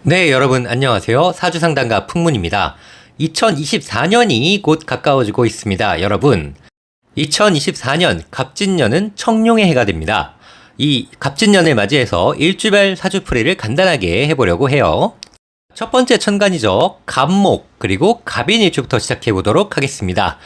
네, 여러분 안녕하세요. 사주상담가 풍문입니다. 2024년이 곧 가까워지고 있습니다. 여러분, 2024년 갑진년은 청룡의 해가 됩니다. 이 갑진년을 맞이해서 일주별 사주풀이를 간단하게 해보려고 해요. 첫 번째 천간이죠. 갑목, 그리고 갑인일주부터 시작해 보도록 하겠습니다.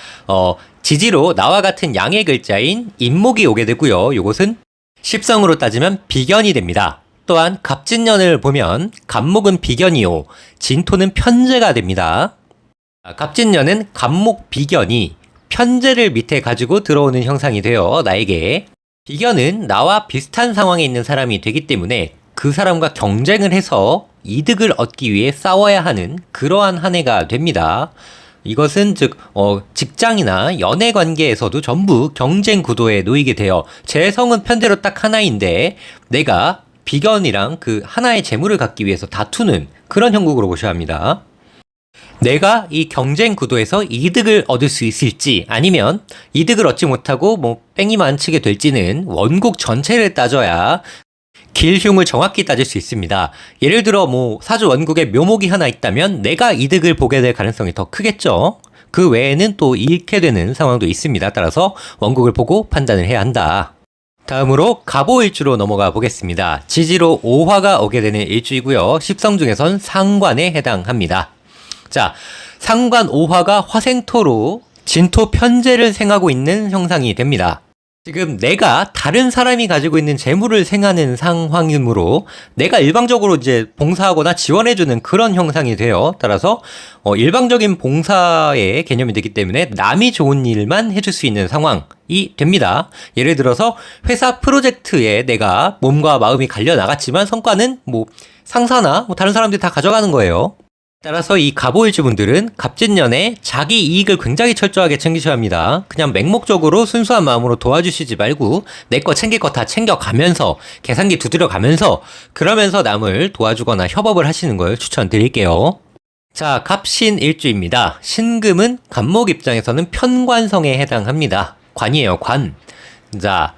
지지로 나와 같은 양의 글자인 인목이 오게 되고요. 이것은 십성으로 따지면 비견이 됩니다. 또한 갑진년을 보면 갑목은 비견이요, 진토는 편재가 됩니다. 갑진년은 갑목 비견이 편재를 밑에 가지고 들어오는 형상이 되어 나에게 비견은 나와 비슷한 상황에 있는 사람이 되기 때문에 그 사람과 경쟁을 해서 이득을 얻기 위해 싸워야 하는 그러한 한 해가 됩니다. 이것은 즉 직장이나 연애 관계에서도 전부 경쟁 구도에 놓이게 되어 제 성은 편대로 딱 하나인데 내가 비견이랑 그 하나의 재물을 갖기 위해서 다투는 그런 형국으로 보셔야 합니다. 내가 이 경쟁 구도에서 이득을 얻을 수 있을지 아니면 이득을 얻지 못하고 뺑이만 치게 될지는 원국 전체를 따져야 길흉을 정확히 따질 수 있습니다. 예를 들어 사주 원국에 묘목이 하나 있다면 내가 이득을 보게 될 가능성이 더 크겠죠. 그 외에는 또 잃게 되는 상황도 있습니다. 따라서 원국을 보고 판단을 해야 한다. 다음으로 갑오일주로 넘어가 보겠습니다. 지지로 오화가 오게 되는 일주이고요. 십성 중에선 상관에 해당합니다. 자, 상관 오화가 화생토로 진토 편재를 생하고 있는 형상이 됩니다. 지금 내가 다른 사람이 가지고 있는 재물을 생하는 상황이므로 내가 일방적으로 이제 봉사하거나 지원해주는 그런 형상이 돼요. 따라서 일방적인 봉사의 개념이 되기 때문에 남이 좋은 일만 해줄 수 있는 상황이 됩니다. 예를 들어서 회사 프로젝트에 내가 몸과 마음이 갈려 나갔지만 성과는 상사나 다른 사람들이 다 가져가는 거예요. 따라서 이 갑오일주 분들은 갑진년에 자기 이익을 굉장히 철저하게 챙기셔야 합니다. 그냥 맹목적으로 순수한 마음으로 도와주시지 말고 내 거 챙길 거 다 챙겨가면서 계산기 두드려가면서 그러면서 남을 도와주거나 협업을 하시는 걸 추천드릴게요. 자, 갑신일주입니다. 신금은 갑목 입장에서는 편관성에 해당합니다. 관이에요, 관. 자,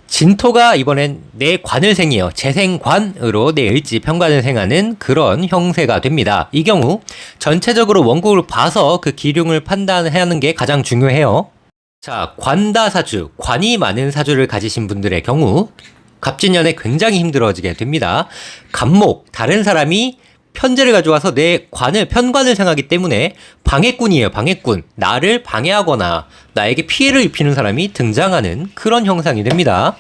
진토가 이번엔 내 관을 생이요, 재생관으로 내 일지 편관을 생하는 그런 형세가 됩니다. 이 경우 전체적으로 원국을 봐서 그 기륭을 판단해야 하는 게 가장 중요해요. 자, 관다사주, 관이 많은 사주를 가지신 분들의 경우 갑진년에 굉장히 힘들어지게 됩니다. 갑목, 다른 사람이 편재를 가져와서 내 관을, 편관을 생하기 때문에 방해꾼이에요, 방해꾼. 나를 방해하거나 나에게 피해를 입히는 사람이 등장하는 그런 형상이 됩니다.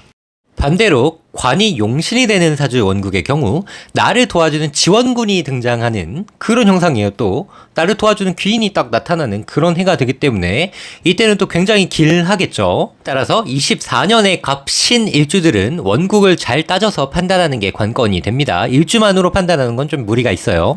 반대로 관이 용신이 되는 사주 원국의 경우 나를 도와주는 지원군이 등장하는 그런 형상이에요. 또 나를 도와주는 귀인이 딱 나타나는 그런 해가 되기 때문에 이때는 또 굉장히 길하겠죠. 따라서 24년의 갑신 일주들은 원국을 잘 따져서 판단하는 게 관건이 됩니다. 일주만으로 판단하는 건 좀 무리가 있어요.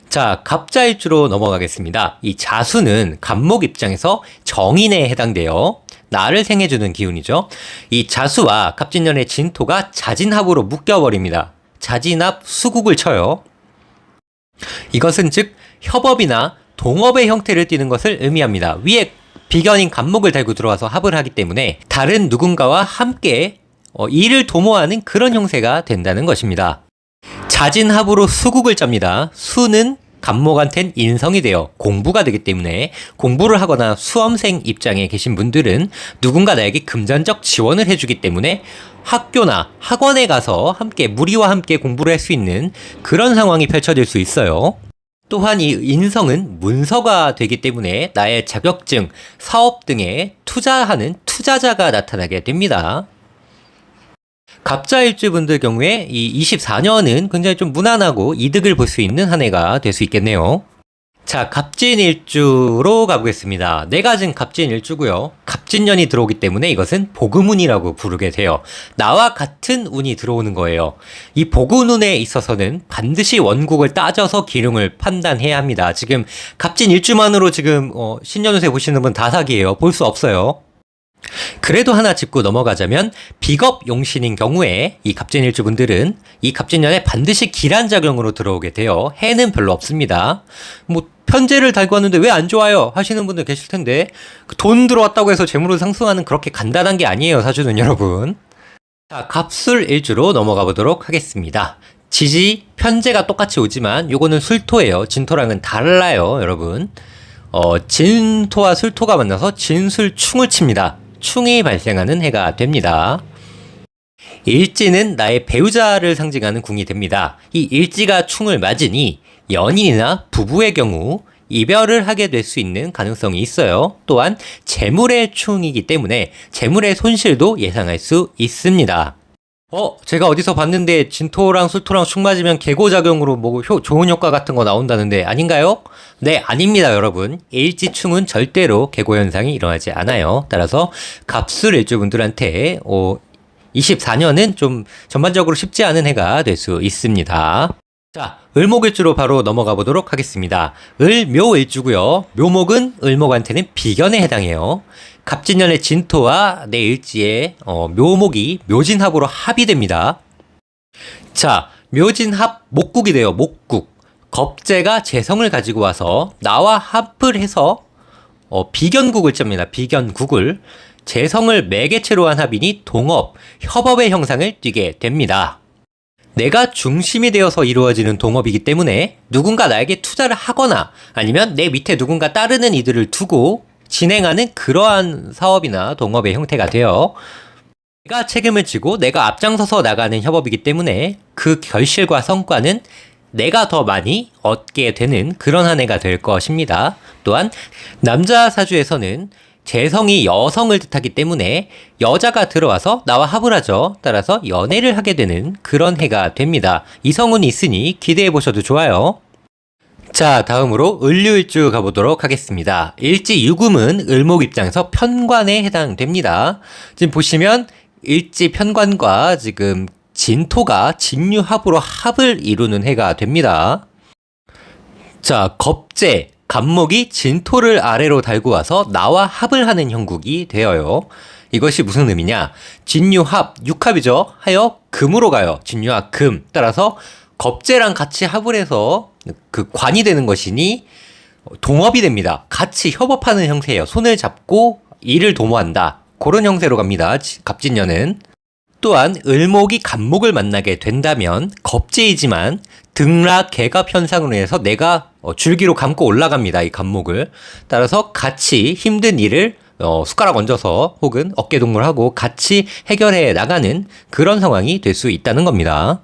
자, 갑자일주로 넘어가겠습니다. 이 자수는 갑목 입장에서 정인에 해당돼요. 나를 생해주는 기운이죠. 이 자수와 갑진년의 진토가 자진합으로 묶여버립니다. 자진합 수국을 쳐요. 이것은 즉 협업이나 동업의 형태를 띠는 것을 의미합니다. 위에 비견인 갑목을 달고 들어와서 합을 하기 때문에 다른 누군가와 함께 일을 도모하는 그런 형태가 된다는 것입니다. 자진합으로 수국을 짭니다. 수는 갑목한텐 인성이 되어 공부가 되기 때문에 공부를 하거나 수험생 입장에 계신 분들은 누군가 나에게 금전적 지원을 해주기 때문에 학교나 학원에 가서 함께 무리와 함께 공부를 할 수 있는 그런 상황이 펼쳐질 수 있어요. 또한 이 인성은 문서가 되기 때문에 나의 자격증, 사업 등에 투자하는 투자자가 나타나게 됩니다. 갑자일주 분들 경우에 이 24년은 굉장히 좀 무난하고 이득을 볼 수 있는 한 해가 될 수 있겠네요. 자, 갑진일주로 가보겠습니다. 네 가지는 갑진일주고요. 갑진년이 들어오기 때문에 이것은 복음운이라고 부르게 돼요. 나와 같은 운이 들어오는 거예요. 이 복운운에 있어서는 반드시 원국을 따져서 기륭을 판단해야 합니다. 지금 갑진일주만으로 지금 신년운세 보시는 분 다 사기예요. 볼 수 없어요. 그래도 하나 짚고 넘어가자면 비겁 용신인 경우에 이 갑진일주 분들은 이 갑진년에 반드시 기란작용으로 들어오게 돼요. 해는 별로 없습니다. 편제를 달고 왔는데 왜 안 좋아요 하시는 분들 계실 텐데 돈 들어왔다고 해서 재물을 상승하는 그렇게 간단한 게 아니에요, 사주는 여러분. 자, 갑술일주로 넘어가 보도록 하겠습니다. 지지, 편제가 똑같이 오지만 요거는 술토예요. 진토랑은 달라요, 여러분. 진토와 술토가 만나서 진술충을 칩니다. 충이 발생하는 해가 됩니다. 일지는 나의 배우자를 상징하는 궁이 됩니다. 이 일지가 충을 맞으니 연인이나 부부의 경우 이별을 하게 될 수 있는 가능성이 있어요. 또한 재물의 충이기 때문에 재물의 손실도 예상할 수 있습니다. 제가 어디서 봤는데 진토랑 술토랑 충 맞으면 계고작용으로 뭐 좋은 효과 같은 거 나온다는데 아닌가요? 네, 아닙니다, 여러분. 일지충은 절대로 계고현상이 일어나지 않아요. 따라서 갑술 일주분들한테 24년은 좀 전반적으로 쉽지 않은 해가 될 수 있습니다. 자, 을목일주로 바로 넘어가 보도록 하겠습니다. 을묘일주고요. 묘목은 을목한테는 비견에 해당해요. 갑진년의 진토와 내 일지의 묘목이 묘진합으로 합이 됩니다. 자, 묘진합 목국이 돼요. 목국. 겁재가 재성을 가지고 와서 나와 합을 해서 비견국을 짭니다. 비견국을. 재성을 매개체로 한 합이니 동업, 협업의 형상을 띠게 됩니다. 내가 중심이 되어서 이루어지는 동업이기 때문에 누군가 나에게 투자를 하거나 아니면 내 밑에 누군가 따르는 이들을 두고 진행하는 그러한 사업이나 동업의 형태가 되어 내가 책임을 지고 내가 앞장서서 나가는 협업이기 때문에 그 결실과 성과는 내가 더 많이 얻게 되는 그런 한 해가 될 것입니다. 또한 남자 사주에서는 재성이 여성을 뜻하기 때문에 여자가 들어와서 나와 합을 하죠. 따라서 연애를 하게 되는 그런 해가 됩니다. 이성운이 있으니 기대해 보셔도 좋아요. 자, 다음으로 을류일주 가보도록 하겠습니다. 일지 유금은 을목 입장에서 편관에 해당됩니다. 지금 보시면 일지 편관과 지금 진토가 진유합으로 합을 이루는 해가 됩니다. 자, 겁재 갑목이 진토를 아래로 달고 와서 나와 합을 하는 형국이 되어요. 이것이 무슨 의미냐? 진유합, 육합이죠. 하여 금으로 가요. 진유합 금. 따라서 겁재랑 같이 합을 해서 그 관이 되는 것이니 동업이 됩니다. 같이 협업하는 형태예요. 손을 잡고 일을 도모한다. 그런 형태로 갑니다. 갑진년은. 또한 을목이 갑목을 만나게 된다면 겁재이지만 등락 개갑 현상으로 인해서 내가 줄기로 감고 올라갑니다. 이 갑목을. 따라서 같이 힘든 일을 숟가락 얹어서 혹은 어깨동무하고 같이 해결해 나가는 그런 상황이 될 수 있다는 겁니다.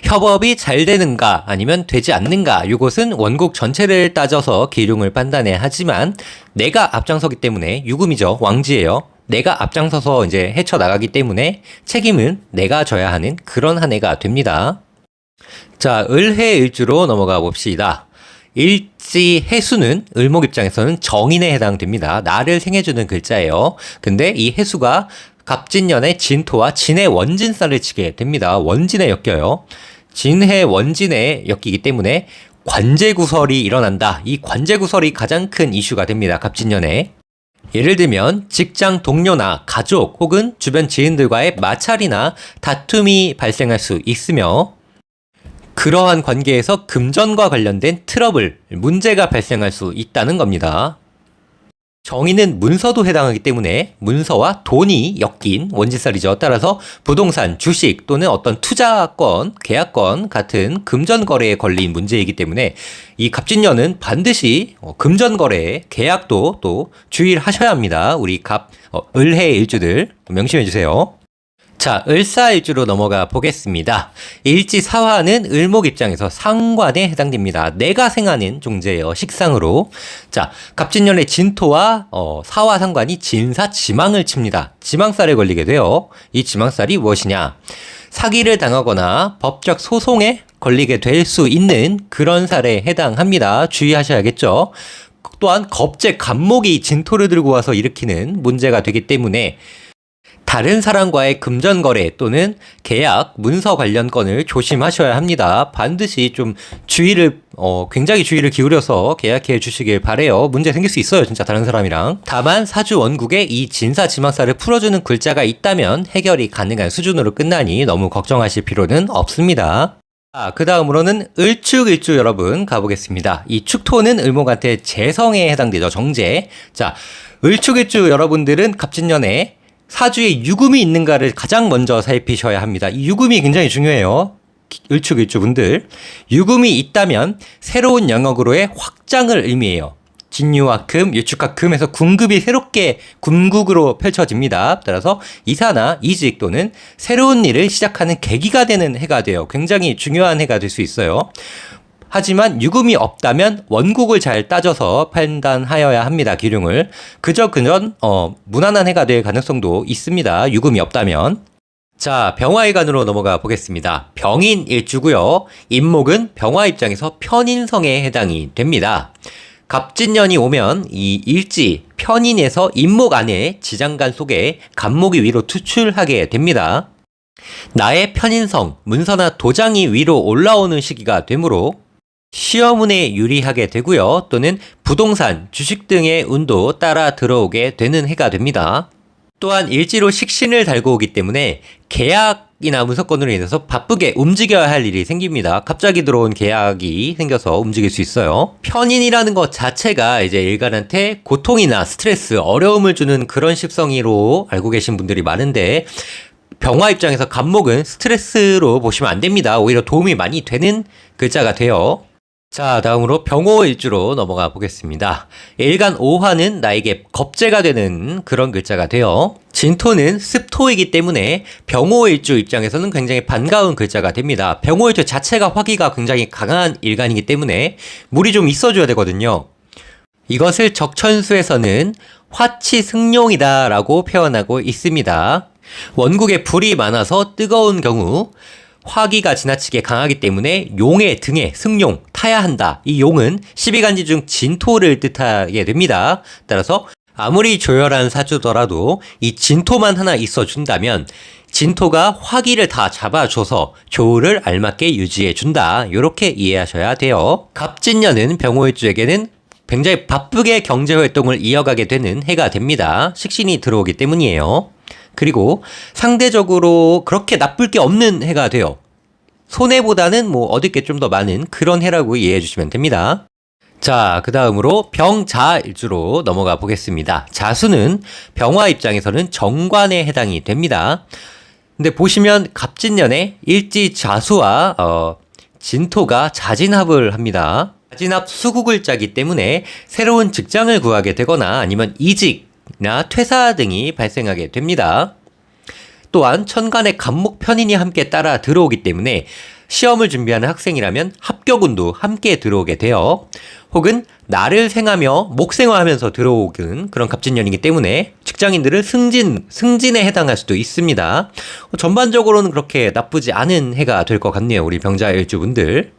협업이 잘 되는가 아니면 되지 않는가 이것은 원국 전체를 따져서 기륭을 판단해야 하지만 내가 앞장서기 때문에 유금이죠. 왕지예요. 내가 앞장서서 이제 헤쳐나가기 때문에 책임은 내가 져야 하는 그런 한 해가 됩니다. 자, 을해일주로 넘어가 봅시다. 일지 해수는 을목 입장에서는 정인에 해당됩니다. 나를 생해주는 글자예요. 근데 이 해수가 갑진년의 진토와 진의 원진살을 치게 됩니다. 원진에 엮여요. 진해 원진에 엮이기 때문에 관제구설이 일어난다. 이 관제구설이 가장 큰 이슈가 됩니다. 갑진년에. 예를 들면 직장 동료나 가족 혹은 주변 지인들과의 마찰이나 다툼이 발생할 수 있으며 그러한 관계에서 금전과 관련된 트러블, 문제가 발생할 수 있다는 겁니다. 정인은 문서도 해당하기 때문에 문서와 돈이 엮인 원지살이죠. 따라서 부동산, 주식 또는 어떤 투자권, 계약권 같은 금전거래에 걸린 문제이기 때문에 이 갑진년은 반드시 금전거래, 계약도 또 주의를 하셔야 합니다. 우리 을해 일주들 명심해 주세요. 자, 을사일주로 넘어가 보겠습니다. 일지사화는 을목 입장에서 상관에 해당됩니다. 내가 생하는 종재예요. 식상으로. 자, 갑진년의 진토와 사화 상관이 진사 지망을 칩니다. 지망살에 걸리게 돼요. 이 지망살이 무엇이냐? 사기를 당하거나 법적 소송에 걸리게 될 수 있는 그런 살에 해당합니다. 주의하셔야겠죠. 또한 겁재 갑목이 진토를 들고 와서 일으키는 문제가 되기 때문에 다른 사람과의 금전거래 또는 계약, 문서 관련 건을 조심하셔야 합니다. 반드시 좀 굉장히 주의를 기울여서 계약해 주시길 바래요. 문제 생길 수 있어요, 진짜 다른 사람이랑. 다만 사주 원국에 이 진사 지망사를 풀어주는 글자가 있다면 해결이 가능한 수준으로 끝나니 너무 걱정하실 필요는 없습니다. 자, 그 다음으로는 을축일주 여러분 가보겠습니다. 이 축토는 을목한테 재성에 해당되죠, 정제. 자, 을축일주 여러분들은 갑진년에 사주에 유금이 있는가를 가장 먼저 살피셔야 합니다. 이 유금이 굉장히 중요해요. 을축일주분들, 유금이 있다면 새로운 영역으로의 확장을 의미해요. 진유와 금, 유축과 금에서 군급이 새롭게 군국으로 펼쳐집니다. 따라서 이사나 이직 또는 새로운 일을 시작하는 계기가 되는 해가 돼요. 굉장히 중요한 해가 될 수 있어요. 하지만 유금이 없다면 원국을 잘 따져서 판단하여야 합니다. 기륭을. 그저 그런 무난한 해가 될 가능성도 있습니다. 유금이 없다면. 자, 병화일간으로 넘어가 보겠습니다. 병인일주고요. 인목은 병화 입장에서 편인성에 해당이 됩니다. 갑진년이 오면 이 일지 편인에서 인목 안에 지장간 속에 간목이 위로 투출하게 됩니다. 나의 편인성, 문서나 도장이 위로 올라오는 시기가 되므로 시험운에 유리하게 되고요. 또는 부동산, 주식 등의 운도 따라 들어오게 되는 해가 됩니다. 또한 일지로 식신을 달고 오기 때문에 계약이나 문서건으로 인해서 바쁘게 움직여야 할 일이 생깁니다. 갑자기 들어온 계약이 생겨서 움직일 수 있어요. 편인이라는 것 자체가 이제 일간한테 고통이나 스트레스, 어려움을 주는 그런 십성이로 알고 계신 분들이 많은데, 병화 입장에서 간목은 스트레스로 보시면 안 됩니다. 오히려 도움이 많이 되는 글자가 돼요. 자, 다음으로 병호일주로 넘어가 보겠습니다. 일간 오화는 나에게 겁재가 되는 그런 글자가 돼요. 진토는 습토이기 때문에 병호일주 입장에서는 굉장히 반가운 글자가 됩니다. 병호일주 자체가 화기가 굉장히 강한 일간이기 때문에 물이 좀 있어줘야 되거든요. 이것을 적천수에서는 화치승룡이다 라고 표현하고 있습니다. 원국에 불이 많아서 뜨거운 경우 화기가 지나치게 강하기 때문에 용의 등에 승용, 타야 한다. 이 용은 12간지 중 진토를 뜻하게 됩니다. 따라서 아무리 조열한 사주더라도 이 진토만 하나 있어준다면 진토가 화기를 다 잡아줘서 조우를 알맞게 유지해준다. 이렇게 이해하셔야 돼요. 갑진년은 병호일주에게는 굉장히 바쁘게 경제활동을 이어가게 되는 해가 됩니다. 식신이 들어오기 때문이에요. 그리고 상대적으로 그렇게 나쁠 게 없는 해가 돼요. 손해보다는 뭐 얻을 게 좀 더 많은 그런 해라고 이해해 주시면 됩니다. 자, 그 다음으로 병자일주로 넘어가 보겠습니다. 자수는 병화 입장에서는 정관에 해당이 됩니다. 근데 보시면 갑진년에 일지자수와 진토가 자진합을 합니다. 자진합 수국을 짜기 때문에 새로운 직장을 구하게 되거나 아니면 이직이나 퇴사 등이 발생하게 됩니다. 또한 천간에 간목 편인이 함께 따라 들어오기 때문에 시험을 준비하는 학생이라면 합격운도 함께 들어오게 돼요. 혹은 날을 생하며 목생화하면서 들어오는 그런 갑진년이기 때문에 직장인들은 승진에 해당할 수도 있습니다. 전반적으로는 그렇게 나쁘지 않은 해가 될 것 같네요. 우리 병자일주분들.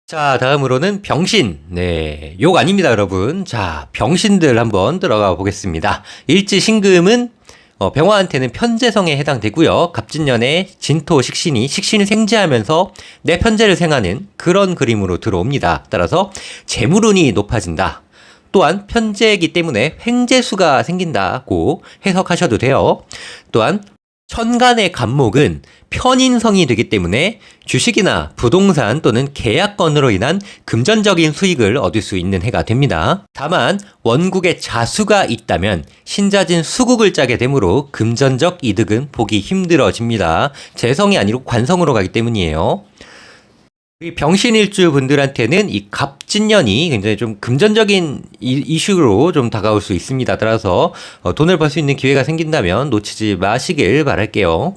자, 다음으로는 병신. 네, 욕 아닙니다, 여러분. 자, 병신들 한번 들어가 보겠습니다. 일지신금은 병화한테는 편재성에 해당되고요. 갑진년에 진토 식신이 생지하면서 내 편재를 생하는 그런 그림으로 들어옵니다. 따라서 재물운이 높아진다. 또한 편재이기 때문에 횡재수가 생긴다고 해석하셔도 돼요. 또한 천간의 간목은 편인성이 되기 때문에 주식이나 부동산 또는 계약건으로 인한 금전적인 수익을 얻을 수 있는 해가 됩니다. 다만 원국에 자수가 있다면 신자진 수국을 짜게 되므로 금전적 이득은 보기 힘들어집니다. 재성이 아니고 관성으로 가기 때문이에요. 이 병신일주 분들한테는 이 갑진년이 굉장히 좀 금전적인 이슈로 좀 다가올 수 있습니다. 따라서 돈을 벌 수 있는 기회가 생긴다면 놓치지 마시길 바랄게요.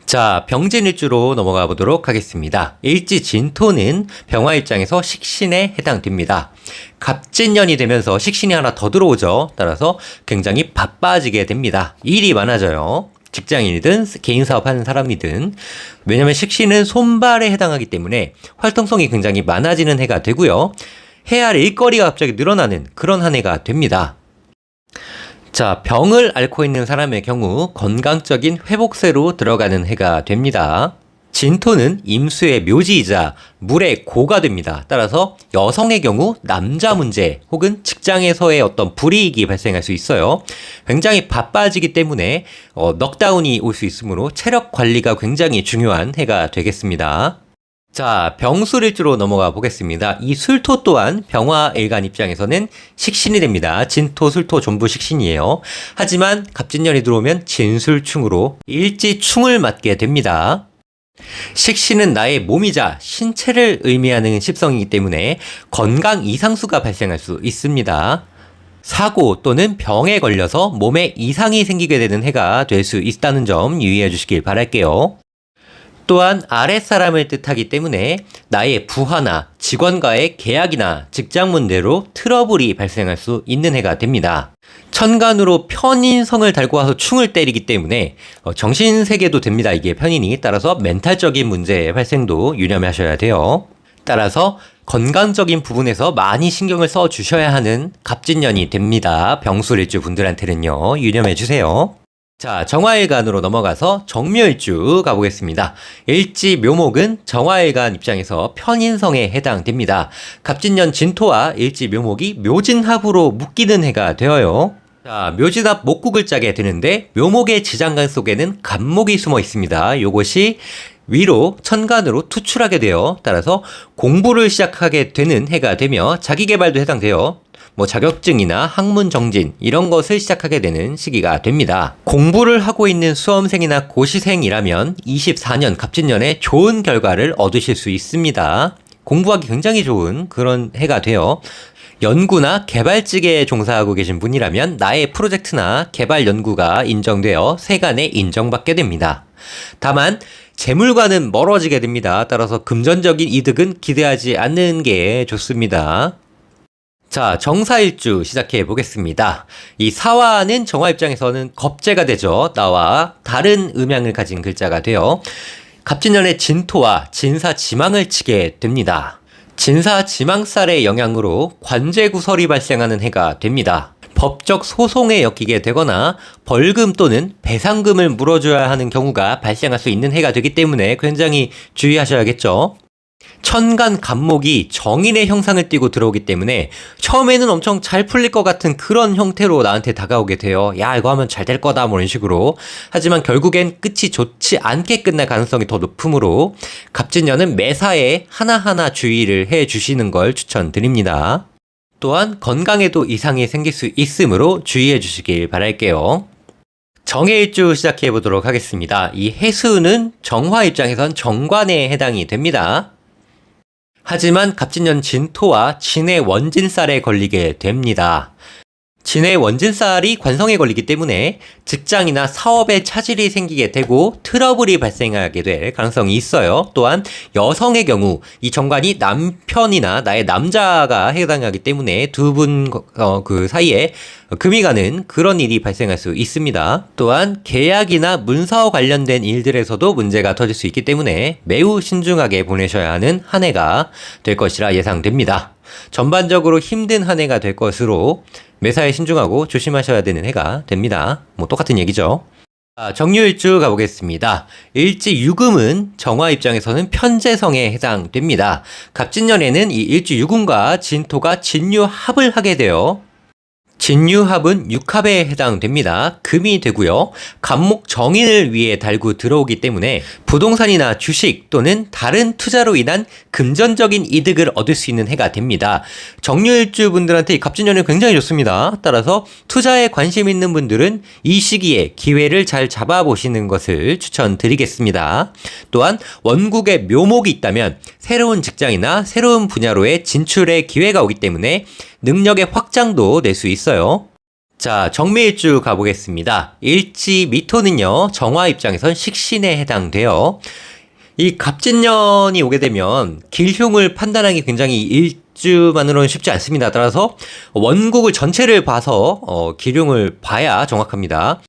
자, 병진일주로 넘어가 보도록 하겠습니다. 일지진토는 병화 입장에서 식신에 해당됩니다. 갑진년이 되면서 식신이 하나 더 들어오죠. 따라서 굉장히 바빠지게 됩니다. 일이 많아져요. 직장인이든 개인 사업하는 사람이든. 왜냐면 식신은 손발에 해당하기 때문에 활동성이 굉장히 많아지는 해가 되고요. 해야 할 일거리가 갑자기 늘어나는 그런 한 해가 됩니다. 자, 병을 앓고 있는 사람의 경우 건강적인 회복세로 들어가는 해가 됩니다. 진토는 임수의 묘지이자 물의 고가 됩니다. 따라서 여성의 경우 남자 문제 혹은 직장에서의 어떤 불이익이 발생할 수 있어요. 굉장히 바빠지기 때문에 넉다운이 올 수 있으므로 체력 관리가 굉장히 중요한 해가 되겠습니다. 자, 병술일주로 넘어가 보겠습니다. 이 술토 또한 병화일간 입장에서는 식신이 됩니다. 진토, 술토 전부 식신이에요. 하지만 갑진년이 들어오면 진술충으로 일지충을 맞게 됩니다. 식신은 나의 몸이자 신체를 의미하는 십성이기 때문에 건강 이상수가 발생할 수 있습니다. 사고 또는 병에 걸려서 몸에 이상이 생기게 되는 해가 될 수 있다는 점 유의해 주시길 바랄게요. 또한 아랫사람을 뜻하기 때문에 나의 부하나 직원과의 계약이나 직장 문제로 트러블이 발생할 수 있는 해가 됩니다. 천간으로 편인성을 달고 와서 충을 때리기 때문에 정신세계도 됩니다. 이게 편인이. 따라서 멘탈적인 문제의 발생도 유념하셔야 돼요. 따라서 건강적인 부분에서 많이 신경을 써 주셔야 하는 갑진년이 됩니다. 병술일주 분들한테는요. 유념해 주세요. 자, 정화일간으로 넘어가서 정묘일주 가보겠습니다. 일지 묘목은 정화일간 입장에서 편인성에 해당됩니다. 갑진년 진토와 일지 묘목이 묘진합으로 묶이는 해가 되어요. 자, 묘진합 목국을 짜게 되는데 묘목의 지장간 속에는 간목이 숨어 있습니다. 요것이 위로 천간으로 투출하게 되어 따라서 공부를 시작하게 되는 해가 되며 자기개발도 해당돼요. 자격증이나 학문 정진 이런 것을 시작하게 되는 시기가 됩니다. 공부를 하고 있는 수험생이나 고시생이라면 24년 갑진년에 좋은 결과를 얻으실 수 있습니다. 공부하기 굉장히 좋은 그런 해가 돼요. 연구나 개발직에 종사하고 계신 분이라면 나의 프로젝트나 개발 연구가 인정되어 세간에 인정받게 됩니다. 다만 재물과는 멀어지게 됩니다. 따라서 금전적인 이득은 기대하지 않는 게 좋습니다. 자, 정사일주 시작해 보겠습니다. 이 사화는 정화 입장에서는 겁재가 되죠. 나와 다른 음양을 가진 글자가 되어 갑진년의 진토와 진사지망을 치게 됩니다. 진사지망살의 영향으로 관제구설이 발생하는 해가 됩니다. 법적 소송에 엮이게 되거나 벌금 또는 배상금을 물어줘야 하는 경우가 발생할 수 있는 해가 되기 때문에 굉장히 주의하셔야겠죠. 천간 간목이 정인의 형상을 띠고 들어오기 때문에 처음에는 엄청 잘 풀릴 것 같은 그런 형태로 나한테 다가오게 돼요. 야, 이거 하면 잘 될 거다 뭐 이런 식으로. 하지만 결국엔 끝이 좋지 않게 끝날 가능성이 더 높으므로 갑진년은 매사에 하나하나 주의를 해 주시는 걸 추천드립니다. 또한 건강에도 이상이 생길 수 있으므로 주의해 주시길 바랄게요. 정해일주 시작해 보도록 하겠습니다. 이 해수는 정화 입장에선 정관에 해당이 됩니다. 하지만 갑진년 진토와 진의 원진살에 걸리게 됩니다. 진의 원진살이 관성에 걸리기 때문에 직장이나 사업에 차질이 생기게 되고 트러블이 발생하게 될 가능성이 있어요. 또한 여성의 경우 이 정관이 남편이나 나의 남자가 해당하기 때문에 두 분 그 사이에 금이 가는 그런 일이 발생할 수 있습니다. 또한 계약이나 문서 관련된 일들에서도 문제가 터질 수 있기 때문에 매우 신중하게 보내셔야 하는 한 해가 될 것이라 예상됩니다. 전반적으로 힘든 한 해가 될 것으로 매사에 신중하고 조심하셔야 되는 해가 됩니다. 똑같은 얘기죠. 정유일주 가보겠습니다. 일지유금은 정화 입장에서는 편재성에 해당됩니다. 갑진년에는 이 일지유금과 진토가 진유합을 하게 돼요. 진유합은 육합에 해당됩니다. 금이 되고요. 간목 정인을 위해 달고 들어오기 때문에 부동산이나 주식 또는 다른 투자로 인한 금전적인 이득을 얻을 수 있는 해가 됩니다. 정유일주 분들한테 이 갑진년은 굉장히 좋습니다. 따라서 투자에 관심 있는 분들은 이 시기에 기회를 잘 잡아보시는 것을 추천드리겠습니다. 또한 원국에 묘목이 있다면 새로운 직장이나 새로운 분야로의 진출의 기회가 오기 때문에 능력의 확장도 낼 수 있어요. 자, 정묘일주 가보겠습니다. 일지 미토는요, 정화 입장에선 식신에 해당돼요. 이 갑진년이 오게 되면 길흉을 판단하기 굉장히 일주만으로는 쉽지 않습니다. 따라서 원국을 전체를 봐서 길흉을 봐야 정확합니다.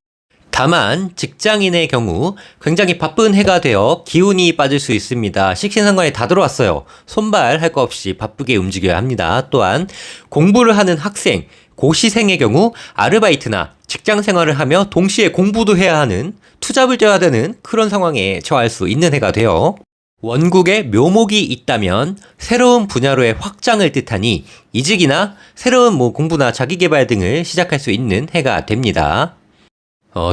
다만 직장인의 경우 굉장히 바쁜 해가 되어 기운이 빠질 수 있습니다. 식신상관이 다 들어왔어요. 손발 할 거 없이 바쁘게 움직여야 합니다. 또한 공부를 하는 학생, 고시생의 경우 아르바이트나 직장 생활을 하며 동시에 공부도 해야 하는 투잡을 떼야 되는 그런 상황에 처할 수 있는 해가 되어 원국에 묘목이 있다면 새로운 분야로의 확장을 뜻하니 이직이나 새로운 공부나 자기개발 등을 시작할 수 있는 해가 됩니다.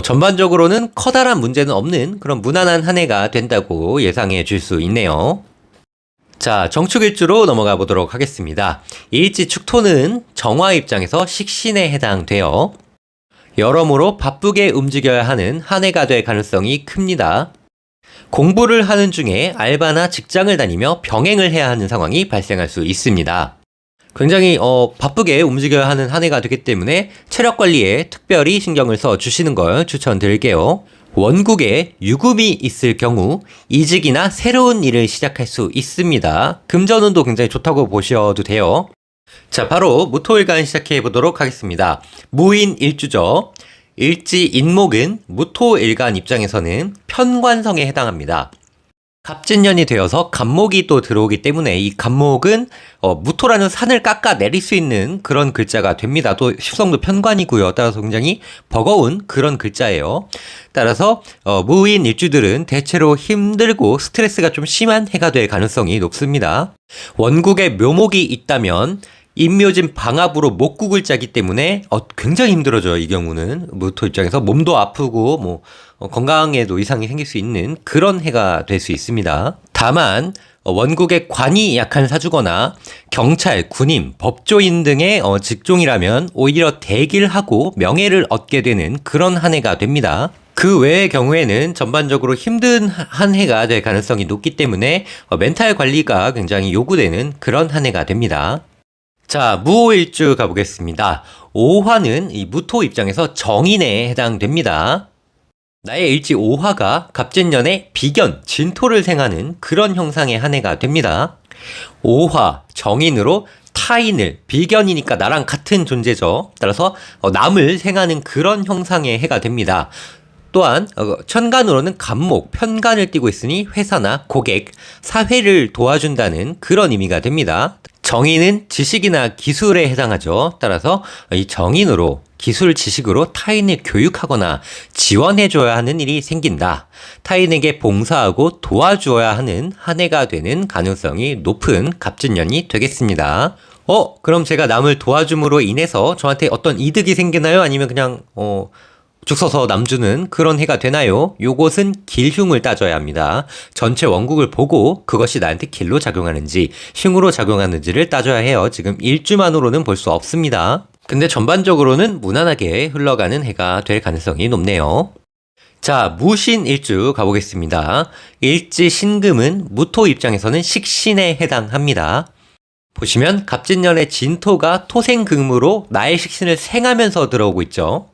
전반적으로는 커다란 문제는 없는 그런 무난한 한 해가 된다고 예상해 줄 수 있네요. 자, 정축일주로 넘어가 보도록 하겠습니다. 일지 축토는 정화 입장에서 식신에 해당돼요. 여러모로 바쁘게 움직여야 하는 한 해가 될 가능성이 큽니다. 공부를 하는 중에 알바나 직장을 다니며 병행을 해야 하는 상황이 발생할 수 있습니다. 굉장히 바쁘게 움직여야 하는 한 해가 되기 때문에 체력 관리에 특별히 신경을 써 주시는 걸 추천드릴게요. 원국에 유금이 있을 경우 이직이나 새로운 일을 시작할 수 있습니다. 금전운도 굉장히 좋다고 보셔도 돼요. 자, 바로 무토일간 시작해 보도록 하겠습니다. 무인일주죠. 일지 인목은 무토일간 입장에서는 편관성에 해당합니다. 갑진년이 되어서 갑목이 또 들어오기 때문에 이 갑목은 무토라는 산을 깎아 내릴 수 있는 그런 글자가 됩니다. 또 십성도 편관이고요. 따라서 굉장히 버거운 그런 글자예요. 따라서 무인 일주들은 대체로 힘들고 스트레스가 좀 심한 해가 될 가능성이 높습니다. 원국에 묘목이 있다면 임묘진 방합으로 목국을 짜기 때문에 굉장히 힘들어져요. 이 경우는 무토 입장에서 몸도 아프고 건강에도 이상이 생길 수 있는 그런 해가 될 수 있습니다. 다만 원국에 관이 약한 사주거나 경찰, 군인, 법조인 등의 직종이라면 오히려 대길하고 명예를 얻게 되는 그런 한 해가 됩니다. 그 외의 경우에는 전반적으로 힘든 한 해가 될 가능성이 높기 때문에 멘탈 관리가 굉장히 요구되는 그런 한 해가 됩니다. 자, 무오일주 가보겠습니다. 오화는 이 무토 입장에서 정인에 해당됩니다. 나의 일지 오화가 갑진년의 비견, 진토를 생하는 그런 형상의 한 해가 됩니다. 오화, 정인으로 타인을, 비견이니까 나랑 같은 존재죠. 따라서 남을 생하는 그런 형상의 해가 됩니다. 또한 천간으로는 갑목, 편간을 띠고 있으니 회사나 고객, 사회를 도와준다는 그런 의미가 됩니다. 정인은 지식이나 기술에 해당하죠. 따라서 이 정인으로 기술 지식으로 타인을 교육하거나 지원해줘야 하는 일이 생긴다. 타인에게 봉사하고 도와주어야 하는 한 해가 되는 가능성이 높은 갑진년이 되겠습니다. 그럼 제가 남을 도와줌으로 인해서 저한테 어떤 이득이 생기나요? 아니면 그냥 죽 서서 남주는 그런 해가 되나요? 요것은 길흉을 따져야 합니다. 전체 원국을 보고 그것이 나한테 길로 작용하는지 흉으로 작용하는지를 따져야 해요. 지금 일주만으로는 볼 수 없습니다. 근데 전반적으로는 무난하게 흘러가는 해가 될 가능성이 높네요. 자, 무신일주 가보겠습니다. 일지 신금은 무토 입장에서는 식신에 해당합니다. 보시면 갑진년의 진토가 토생금으로 나의 식신을 생하면서 들어오고 있죠.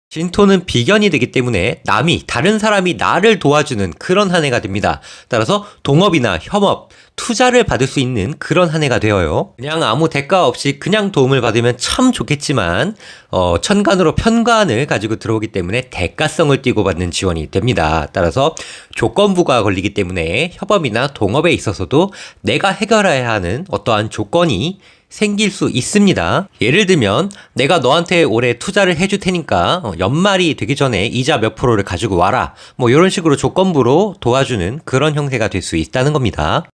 진토는 비견이 되기 때문에 다른 사람이 나를 도와주는 그런 한 해가 됩니다. 따라서 동업이나 협업, 투자를 받을 수 있는 그런 한 해가 되어요. 그냥 아무 대가 없이 그냥 도움을 받으면 참 좋겠지만 천간으로 편관을 가지고 들어오기 때문에 대가성을 띠고 받는 지원이 됩니다. 따라서 조건부가 걸리기 때문에 협업이나 동업에 있어서도 내가 해결해야 하는 어떠한 조건이 생길 수 있습니다. 예를 들면 내가 너한테 올해 투자를 해줄 테니까 연말이 되기 전에 이자 몇 프로를 가지고 와라. 이런 식으로 조건부로 도와주는 그런 형태가 될 수 있다는 겁니다.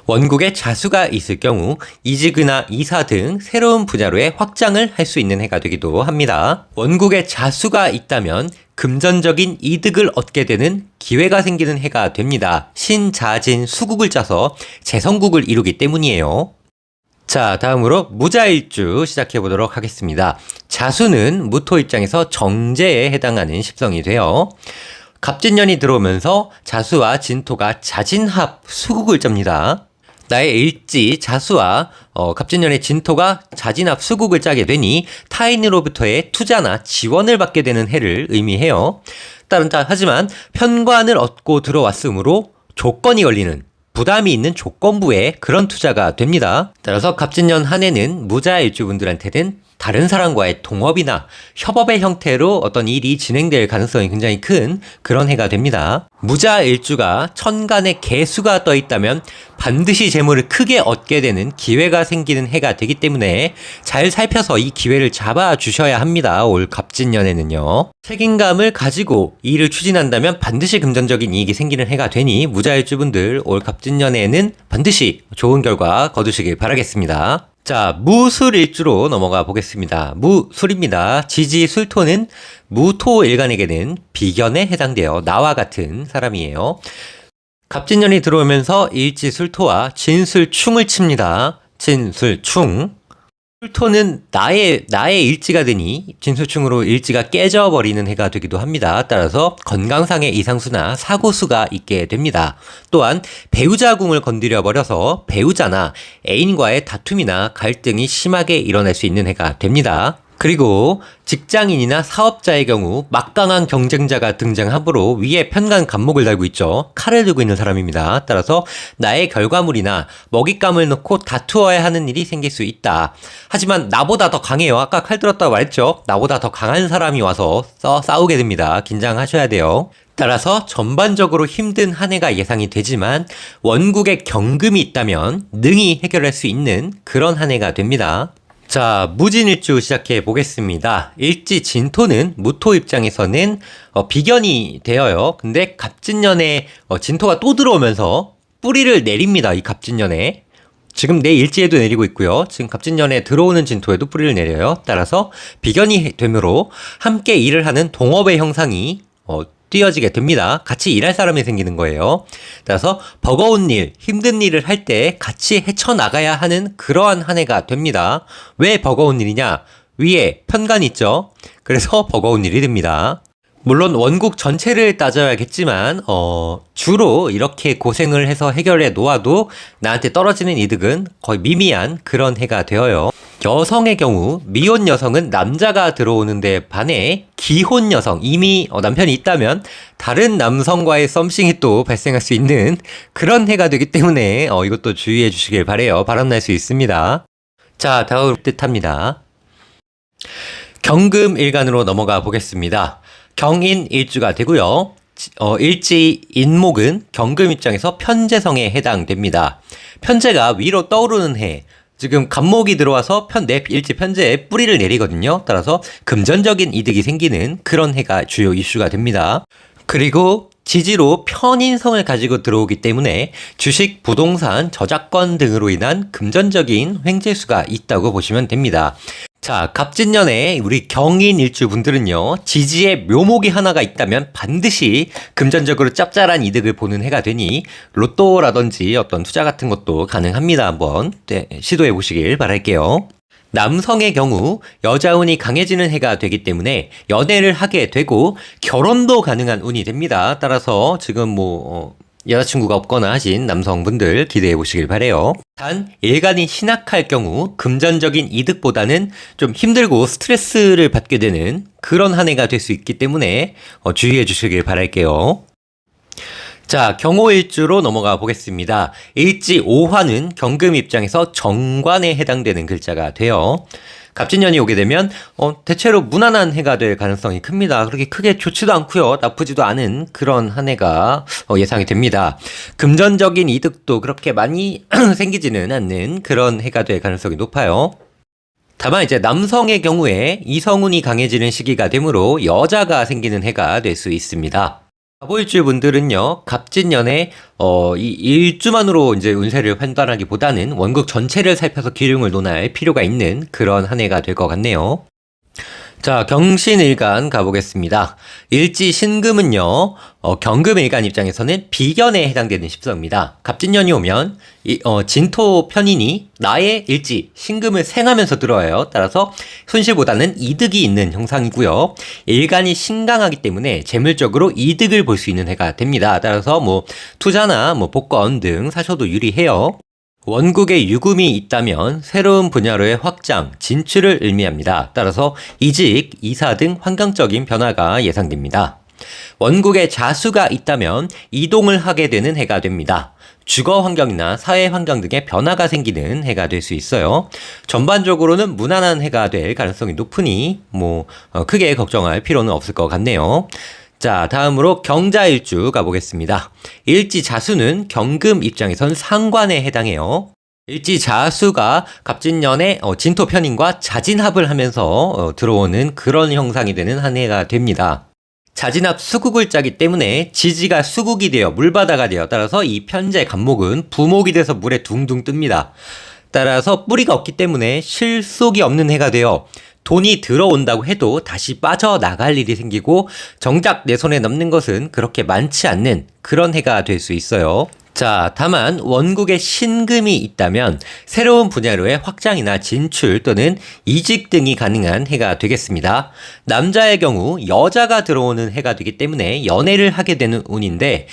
원국에 자수가 있을 경우 이직이나 이사 등 새로운 분야로의 확장을 할 수 있는 해가 되기도 합니다. 원국에 자수가 있다면 금전적인 이득을 얻게 되는 기회가 생기는 해가 됩니다. 신자진 수국을 짜서 재성국을 이루기 때문이에요. 자, 다음으로 무자일주 시작해 보도록 하겠습니다. 자수는 무토 입장에서 정제에 해당하는 십성이 돼요. 갑진년이 들어오면서 자수와 진토가 자진합 수국을 짭니다. 나의 일지 자수와 갑진년의 진토가 자진합 수국을 짜게 되니 타인으로부터의 투자나 지원을 받게 되는 해를 의미해요. 하지만 편관을 얻고 들어왔으므로 조건이 걸리는 부담이 있는 조건부의 그런 투자가 됩니다. 따라서 갑진년 한 해는 무자일주분들한테는 다른 사람과의 동업이나 협업의 형태로 어떤 일이 진행될 가능성이 굉장히 큰 그런 해가 됩니다. 무자일주가 천간에 개수가 떠 있다면 반드시 재물을 크게 얻게 되는 기회가 생기는 해가 되기 때문에 잘 살펴서 이 기회를 잡아주셔야 합니다. 올 갑진년에는요. 책임감을 가지고 일을 추진한다면 반드시 금전적인 이익이 생기는 해가 되니 무자일주분들 올 갑진년에는 반드시 좋은 결과 거두시길 바라겠습니다. 자, 무술일주로 넘어가 보겠습니다. 무술입니다. 지지술토는 무토일간에게는 비견에 해당되어 나와 같은 사람이에요. 갑진년이 들어오면서 일지술토와 진술충을 칩니다. 진술충. 술토는 나의 일지가 되니 진소충으로 일지가 깨져버리는 해가 되기도 합니다. 따라서 건강상의 이상수나 사고수가 있게 됩니다. 또한 배우자궁을 건드려 버려서 배우자나 애인과의 다툼이나 갈등이 심하게 일어날 수 있는 해가 됩니다. 그리고 직장인이나 사업자의 경우 막강한 경쟁자가 등장하므로 위에 편간 간목을 달고 있죠. 칼을 들고 있는 사람입니다. 따라서 나의 결과물이나 먹잇감을 놓고 다투어야 하는 일이 생길 수 있다. 하지만 나보다 더 강해요. 아까 칼 들었다고 말했죠. 나보다 더 강한 사람이 와서 싸우게 됩니다. 긴장하셔야 돼요. 따라서 전반적으로 힘든 한 해가 예상이 되지만 원국에 경금이 있다면 능히 해결할 수 있는 그런 한 해가 됩니다. 자, 무진일주 시작해 보겠습니다. 일지 진토는 무토 입장에서는 비견이 되어요. 근데 갑진년에 진토가 또 들어오면서 뿌리를 내립니다. 이 갑진년에. 지금 내 일지에도 내리고 있고요. 지금 갑진년에 들어오는 진토에도 뿌리를 내려요. 따라서 비견이 되므로 함께 일을 하는 동업의 형상이 띄어지게 됩니다. 같이 일할 사람이 생기는 거예요. 따라서 버거운 일, 힘든 일을 할 때 같이 헤쳐나가야 하는 그러한 한 해가 됩니다. 왜 버거운 일이냐? 위에 편간이 있죠. 그래서 버거운 일이 됩니다. 물론 원국 전체를 따져야겠지만 주로 이렇게 고생을 해서 해결해 놓아도 나한테 떨어지는 이득은 거의 미미한 그런 해가 되어요. 여성의 경우 미혼 여성은 남자가 들어오는데 반해 기혼 여성, 이미 남편이 있다면 다른 남성과의 썸씽이 또 발생할 수 있는 그런 해가 되기 때문에 이것도 주의해 주시길 바라요. 바람날 수 있습니다. 자, 다음 뜻합니다. 경금일간으로 넘어가 보겠습니다. 경인 일주가 되고요. 일지 인목은 경금 입장에서 편재성에 해당됩니다. 편재가 위로 떠오르는 해. 지금 간목이 들어와서 내 일지 편재에 뿌리를 내리거든요. 따라서 금전적인 이득이 생기는 그런 해가 주요 이슈가 됩니다. 그리고 지지로 편인성을 가지고 들어오기 때문에 주식, 부동산, 저작권 등으로 인한 금전적인 횡재수가 있다고 보시면 됩니다. 자, 갑진년에 우리 경인 일주 분들은요, 지지에 묘목이 하나가 있다면 반드시 금전적으로 짭짤한 이득을 보는 해가 되니 로또라든지 어떤 투자 같은 것도 가능합니다. 한번 시도해 보시길 바랄게요. 남성의 경우 여자운이 강해지는 해가 되기 때문에 연애를 하게 되고 결혼도 가능한 운이 됩니다. 따라서 지금 여자친구가 없거나 하신 남성분들 기대해 보시길 바래요. 단 일간이 신학할 경우 금전적인 이득보다는 좀 힘들고 스트레스를 받게 되는 그런 한 해가 될 수 있기 때문에 주의해 주시길 바랄게요. 자, 경호일주로 넘어가 보겠습니다. 일지 오화는 경금 입장에서 정관에 해당되는 글자가 돼요. 갑진년이 오게 되면 대체로 무난한 해가 될 가능성이 큽니다. 그렇게 크게 좋지도 않고요. 나쁘지도 않은 그런 한 해가 예상이 됩니다. 금전적인 이득도 그렇게 많이 생기지는 않는 그런 해가 될 가능성이 높아요. 다만 이제 남성의 경우에 이성운이 강해지는 시기가 되므로 여자가 생기는 해가 될 수 있습니다. 갑오일주 분들은요, 갑진년에 이 일주만으로 이제 운세를 판단하기보다는 원국 전체를 살펴서 기運을 논할 필요가 있는 그런 한 해가 될 것 같네요. 자, 경신일간 가보겠습니다. 일지 신금은요, 경금일간 입장에서는 비견에 해당되는 십성입니다. 갑진년이 오면 진토 편인이 나의 일지 신금을 생하면서 들어와요. 따라서 손실보다는 이득이 있는 형상이고요. 일간이 신강하기 때문에 재물적으로 이득을 볼 수 있는 해가 됩니다. 따라서 투자나 복권 등 사셔도 유리해요. 원국에 유금이 있다면 새로운 분야로의 확장, 진출을 의미합니다. 따라서 이직, 이사 등 환경적인 변화가 예상됩니다. 원국에 자수가 있다면 이동을 하게 되는 해가 됩니다. 주거 환경이나 사회 환경 등의 변화가 생기는 해가 될 수 있어요. 전반적으로는 무난한 해가 될 가능성이 높으니 크게 걱정할 필요는 없을 것 같네요. 자, 다음으로 경자일주 가보겠습니다. 일지자수는 경금 입장에선 상관에 해당해요. 일지자수가 갑진년에 진토 편인과 자진합을 하면서 들어오는 그런 형상이 되는 한 해가 됩니다. 자진합 수국을 짜기 때문에 지지가 수국이 되어 물바다가 되어 따라서 이 편재 간목은 부목이 돼서 물에 둥둥 뜹니다. 따라서 뿌리가 없기 때문에 실속이 없는 해가 되어 돈이 들어온다고 해도 다시 빠져나갈 일이 생기고 정작 내 손에 남는 것은 그렇게 많지 않는 그런 해가 될 수 있어요. 자, 다만 원국에 신금이 있다면 새로운 분야로의 확장이나 진출 또는 이직 등이 가능한 해가 되겠습니다. 남자의 경우 여자가 들어오는 해가 되기 때문에 연애를 하게 되는 운인데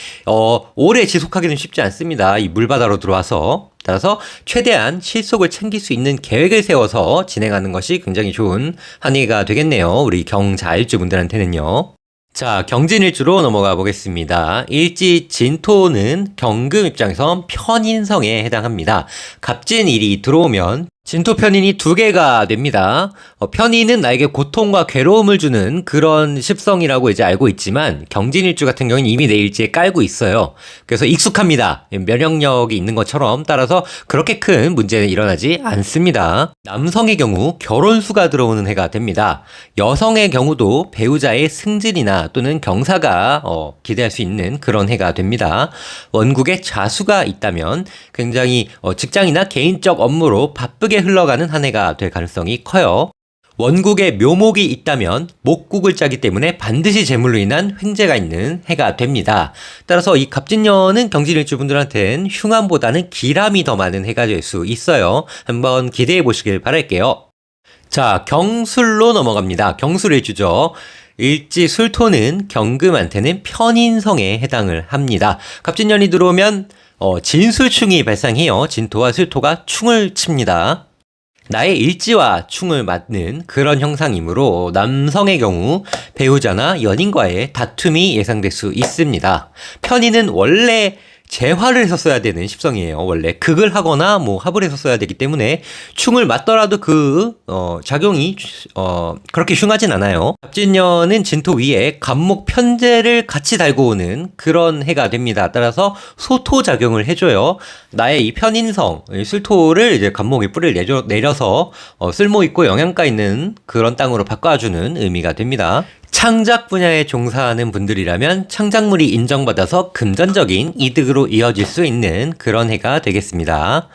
오래 지속하기는 쉽지 않습니다. 이 물바다로 들어와서. 따라서 최대한 실속을 챙길 수 있는 계획을 세워서 진행하는 것이 굉장히 좋은 한 해가 되겠네요. 우리 경자일주분들한테는요. 자, 경진일주로 넘어가 보겠습니다. 일지 진토는 경금 입장에선 편인성에 해당합니다. 갑진일이 들어오면 진토 편인이 두 개가 됩니다. 편인은 나에게 고통과 괴로움을 주는 그런 십성이라고 이제 알고 있지만 경진일주 같은 경우는 이미 내 일지에 깔고 있어요. 그래서 익숙합니다. 면역력이 있는 것처럼 따라서 그렇게 큰 문제는 일어나지 않습니다. 남성의 경우 결혼수가 들어오는 해가 됩니다. 여성의 경우도 배우자의 승진이나 또는 경사가 기대할 수 있는 그런 해가 됩니다. 원국에 자수가 있다면 굉장히 직장이나 개인적 업무로 바쁘게 흘러가는 한 해가 될 가능성이 커요. 원국에 묘목이 있다면 목국을 짜기 때문에 반드시 재물로 인한 횡재가 있는 해가 됩니다. 따라서 이 갑진년은 경진일주분들한테는 흉암보다는 기람이 더 많은 해가 될 수 있어요. 한번 기대해 보시길 바랄게요. 자, 경술로 넘어갑니다. 경술일주죠. 일지 술토는 경금한테는 편인성에 해당을 합니다. 갑진년이 들어오면 진술충이 발생해요. 진토와 술토가 충을 칩니다. 나의 일지와 충을 맞는 그런 형상이므로 남성의 경우 배우자나 연인과의 다툼이 예상될 수 있습니다. 편인은 원래 재화를 해서 써야 되는 십성이에요. 원래 극을 하거나 뭐 합을 해서 써야 되기 때문에 충을 맞더라도 그 작용이 그렇게 흉하진 않아요. 갑진년은 진토 위에 갑목 편제를 같이 달고 오는 그런 해가 됩니다. 따라서 소토 작용을 해줘요. 나의 이 편인성, 술토를 이제 갑목에 뿌리를 내려서 쓸모 있고 영양가 있는 그런 땅으로 바꿔주는 의미가 됩니다. 창작 분야에 종사하는 분들이라면 창작물이 인정받아서 금전적인 이득으로 이어질 수 있는 그런 해가 되겠습니다.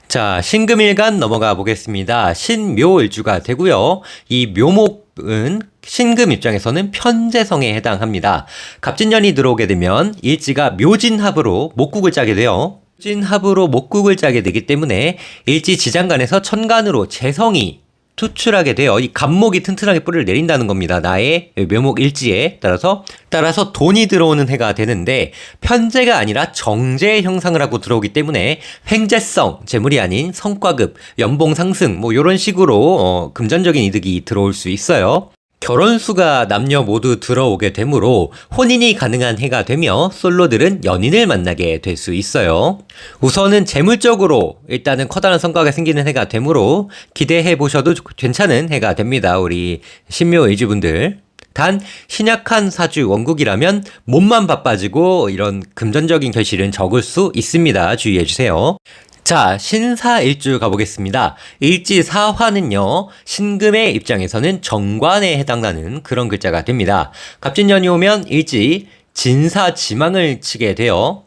자, 신금일간 넘어가 보겠습니다. 신묘일주가 되고요. 이 묘목은 신금 입장에서는 편재성에 해당합니다. 갑진년이 들어오게 되면 일지가 묘진합으로 목국을 짜게 돼요. 묘진합으로 목국을 짜게 되기 때문에 일지 지장간에서 천간으로 재성이 투출하게 되어 이 갑목이 튼튼하게 뿌리를 내린다는 겁니다. 나의 묘목 일지에 따라서 돈이 들어오는 해가 되는데 편재가 아니라 정제 형상을 하고 들어오기 때문에 횡재성, 재물이 아닌 성과급, 연봉 상승 뭐 이런 식으로 금전적인 이득이 들어올 수 있어요. 결혼수가 남녀 모두 들어오게 되므로 혼인이 가능한 해가 되며 솔로들은 연인을 만나게 될 수 있어요. 우선은 재물적으로 일단은 커다란 성과가 생기는 해가 되므로 기대해 보셔도 괜찮은 해가 됩니다. 우리 신묘일주분들. 단 신약한 사주 원국이라면 몸만 바빠지고 이런 금전적인 결실은 적을 수 있습니다. 주의해 주세요. 자, 신사일주 가보겠습니다. 일지사화는요, 신금의 입장에서는 정관에 해당하는 그런 글자가 됩니다. 갑진년이 오면 일지 진사지망을 치게 되어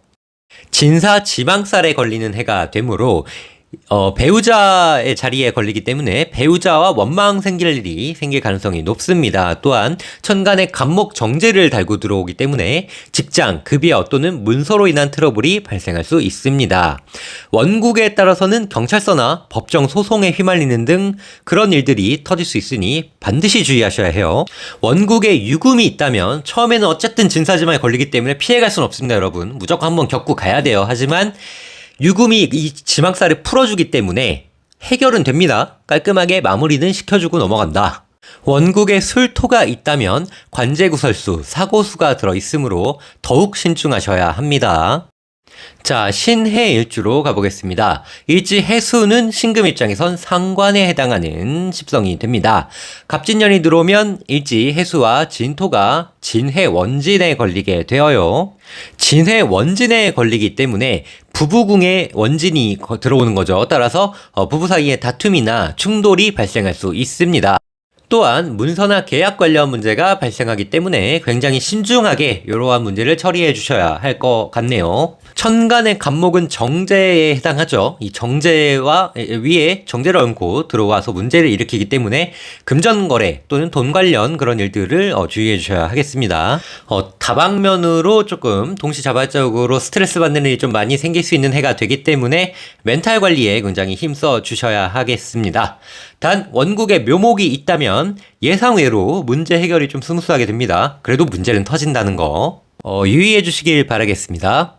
진사지망살에 걸리는 해가 되므로 배우자의 자리에 걸리기 때문에 배우자와 원망 생길 가능성이 높습니다. 또한 천간에 갑목 정제를 달고 들어오기 때문에 직장, 급여 또는 문서로 인한 트러블이 발생할 수 있습니다. 원국에 따라서는 경찰서나 법정 소송에 휘말리는 등 그런 일들이 터질 수 있으니 반드시 주의하셔야 해요. 원국에 유금이 있다면 처음에는 어쨌든 진사지망에 걸리기 때문에 피해갈 수는 없습니다, 여러분. 무조건 한번 겪고 가야 돼요. 하지만 유금이 이 지망살을 풀어주기 때문에 해결은 됩니다. 깔끔하게 마무리는 시켜주고 넘어간다. 원국에 술토가 있다면 관제구설수, 사고수가 들어있으므로 더욱 신중하셔야 합니다. 자, 신해일주로 가보겠습니다. 일지 해수는 신금 입장에선 상관에 해당하는 십성이 됩니다. 갑진년이 들어오면 일지 해수와 진토가 진해원진에 걸리게 되어요. 진해원진에 걸리기 때문에 부부궁에 원진이 들어오는 거죠. 따라서 부부 사이에 다툼이나 충돌이 발생할 수 있습니다. 또한 문서나 계약 관련 문제가 발생하기 때문에 굉장히 신중하게 이러한 문제를 처리해 주셔야 할 것 같네요. 천간의 갑목은 정제에 해당하죠. 이 정제와 위에 정제를 얹고 들어와서 문제를 일으키기 때문에 금전거래 또는 돈 관련 그런 일들을 주의해 주셔야 하겠습니다. 다방면으로 조금 동시자발적으로 스트레스 받는 일이 좀 많이 생길 수 있는 해가 되기 때문에 멘탈 관리에 굉장히 힘써 주셔야 하겠습니다. 단 원국에 묘목이 있다면 예상외로 문제 해결이 좀 스무스하게 됩니다. 그래도 문제는 터진다는 거 유의해 주시길 바라겠습니다.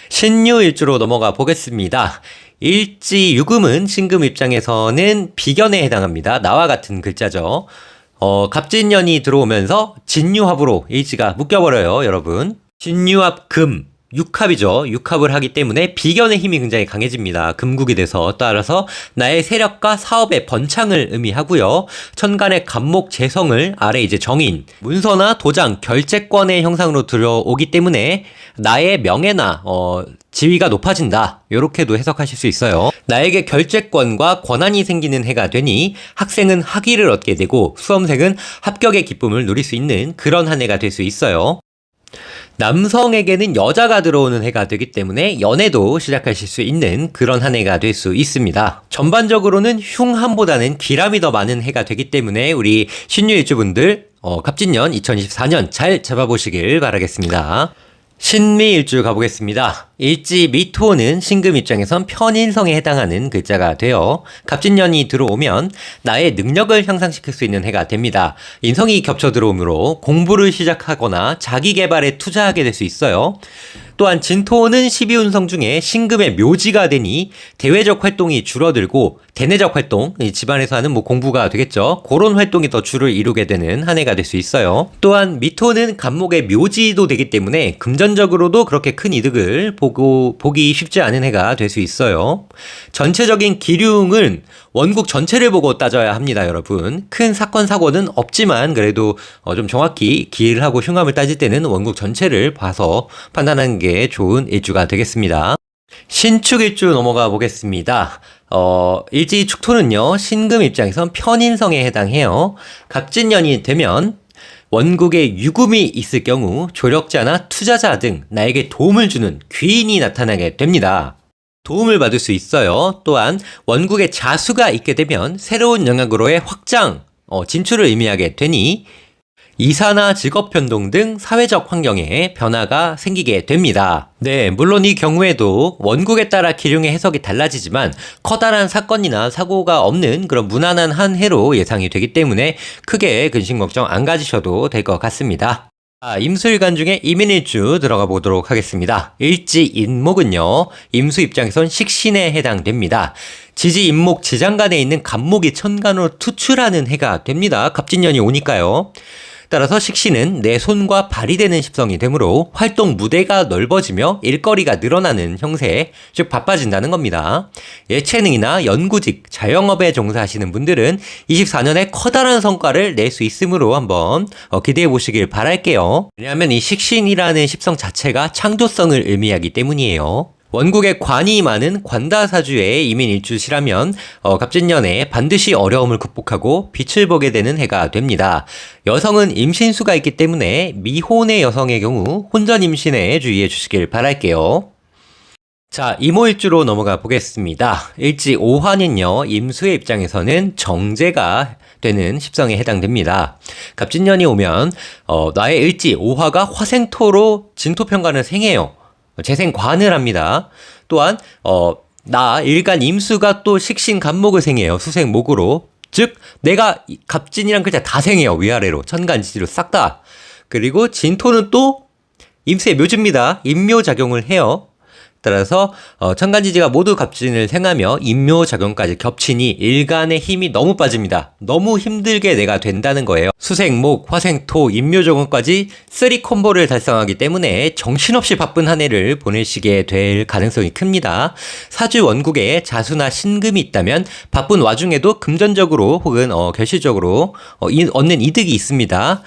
신유일주로 넘어가 보겠습니다. 일지유금은 신금 입장에서는 비견에 해당합니다. 나와 같은 글자죠. 갑진년이 들어오면서 진유합으로 일지가 묶여버려요, 여러분. 진유합 금. 육합이죠. 육합을 하기 때문에 비견의 힘이 굉장히 강해집니다. 금국이 돼서 따라서 나의 세력과 사업의 번창을 의미하고요. 천간의 갑목 재성을 아래 이제 정인, 문서나 도장, 결재권의 형상으로 들어오기 때문에 나의 명예나 지위가 높아진다. 이렇게도 해석하실 수 있어요. 나에게 결재권과 권한이 생기는 해가 되니 학생은 학위를 얻게 되고 수험생은 합격의 기쁨을 누릴 수 있는 그런 한 해가 될 수 있어요. 남성에게는 여자가 들어오는 해가 되기 때문에 연애도 시작하실 수 있는 그런 한 해가 될 수 있습니다. 전반적으로는 흉함보다는 기람이 더 많은 해가 되기 때문에 우리 신유일주분들 갑진년 2024년 잘 잡아보시길 바라겠습니다. 신미일주 가보겠습니다. 일지 미토는 신금 입장에선 편인성에 해당하는 글자가 되어 갑진년이 들어오면 나의 능력을 향상시킬 수 있는 해가 됩니다. 인성이 겹쳐 들어오므로 공부를 시작하거나 자기 개발에 투자하게 될 수 있어요. 또한 진토는 12운성 중에 신금의 묘지가 되니 대외적 활동이 줄어들고 대내적 활동, 집안에서 하는 공부가 되겠죠. 그런 활동이 더 주를 이루게 되는 한 해가 될 수 있어요. 또한 미토는 갑목의 묘지도 되기 때문에 금전적으로도 그렇게 큰 이득을 보기 쉽지 않은 해가 될 수 있어요. 전체적인 기륭은 원국 전체를 보고 따져야 합니다, 여러분. 큰 사건 사고는 없지만 그래도 좀 정확히 기일하고 흉함을 따질 때는 원국 전체를 봐서 판단하는 게 좋은 일주가 되겠습니다. 신축일주 넘어가 보겠습니다. 일지축토는요, 신금 입장에선 편인성에 해당해요. 갑진년이 되면 원국에 유금이 있을 경우 조력자나 투자자 등 나에게 도움을 주는 귀인이 나타나게 됩니다. 도움을 받을 수 있어요. 또한 원국에 자수가 있게 되면 새로운 영역으로의 확장, 진출을 의미하게 되니 이사나 직업 변동 등 사회적 환경에 변화가 생기게 됩니다. 네, 물론 이 경우에도 원국에 따라 기륭의 해석이 달라지지만 커다란 사건이나 사고가 없는 그런 무난한 한 해로 예상이 되기 때문에 크게 근심 걱정 안 가지셔도 될 것 같습니다. 임수일간 중에 이민일주 들어가 보도록 하겠습니다. 일지인목은요, 임수 입장에선 식신에 해당됩니다. 지지인목 지장간에 있는 갑목이 천간으로 투출하는 해가 됩니다. 갑진년이 오니까요. 따라서 식신은 내 손과 발이 되는 십성이 되므로 활동 무대가 넓어지며 일거리가 늘어나는 형세, 즉 바빠진다는 겁니다. 예체능이나 연구직, 자영업에 종사하시는 분들은 24년에 커다란 성과를 낼 수 있으므로 한번 기대해 보시길 바랄게요. 왜냐하면 이 식신이라는 십성 자체가 창조성을 의미하기 때문이에요. 원국에 관이 많은 관다사주의 이민일주시라면 갑진년에 반드시 어려움을 극복하고 빛을 보게 되는 해가 됩니다. 여성은 임신수가 있기 때문에 미혼의 여성의 경우 혼전 임신에 주의해 주시길 바랄게요. 자, 이모일주로 넘어가 보겠습니다. 일지 오화는요, 임수의 입장에서는 정제가 되는 십성에 해당됩니다. 갑진년이 오면 나의 일지 오화가 화생토로 진토평간을 생해요. 재생관을 합니다. 또한 나 일간 임수가 또 식신 갑목을 생해요. 수생목으로. 즉 내가 갑진이란 글자 다 생해요. 위아래로 천간지지로 싹 다. 그리고 진토는 또 임수의 묘지입니다. 임묘작용을 해요. 따라서 천간지지가 모두 갑진을 생하며 임묘작용까지 겹치니 일간의 힘이 너무 빠집니다. 너무 힘들게 내가 된다는 거예요. 수생목, 화생토, 임묘작용까지 3콤보를 달성하기 때문에 정신없이 바쁜 한 해를 보내시게 될 가능성이 큽니다. 사주 원국에 자수나 신금이 있다면 바쁜 와중에도 금전적으로 혹은 결실적으로 얻는 이득이 있습니다.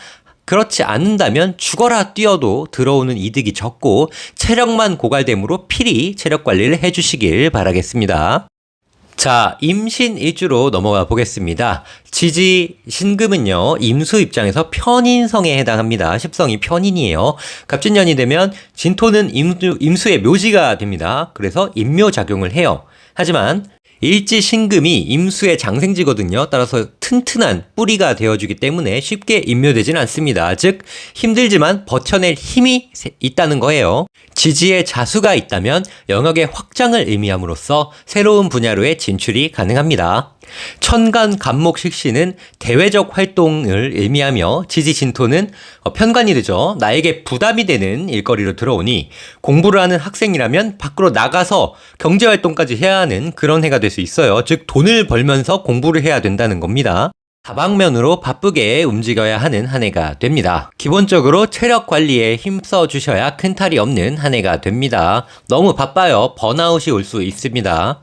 그렇지 않는다면 죽어라 뛰어도 들어오는 이득이 적고 체력만 고갈되므로 필히 체력 관리를 해주시길 바라겠습니다. 자, 임신 일주로 넘어가 보겠습니다. 지지 신금은요, 임수 입장에서 편인성에 해당합니다. 십성이 편인이에요. 갑진년이 되면 진토는 임수의 묘지가 됩니다. 그래서 임묘작용을 해요. 하지만 일지 신금이 임수의 장생지거든요. 따라서 튼튼한 뿌리가 되어주기 때문에 쉽게 임묘되지는 않습니다. 즉 힘들지만 버텨낼 힘이 있다는 거예요. 지지에 자수가 있다면 영역의 확장을 의미함으로써 새로운 분야로의 진출이 가능합니다. 천간 간목 식신은 대외적 활동을 의미하며 지지 진토는 편관이 되죠. 나에게 부담이 되는 일거리로 들어오니 공부를 하는 학생이라면 밖으로 나가서 경제활동까지 해야 하는 그런 해가 될 수 있어요. 즉 돈을 벌면서 공부를 해야 된다는 겁니다. 다방면으로 바쁘게 움직여야 하는 한 해가 됩니다. 기본적으로 체력 관리에 힘써 주셔야 큰 탈이 없는 한 해가 됩니다. 너무 바빠요. 번아웃이 올 수 있습니다.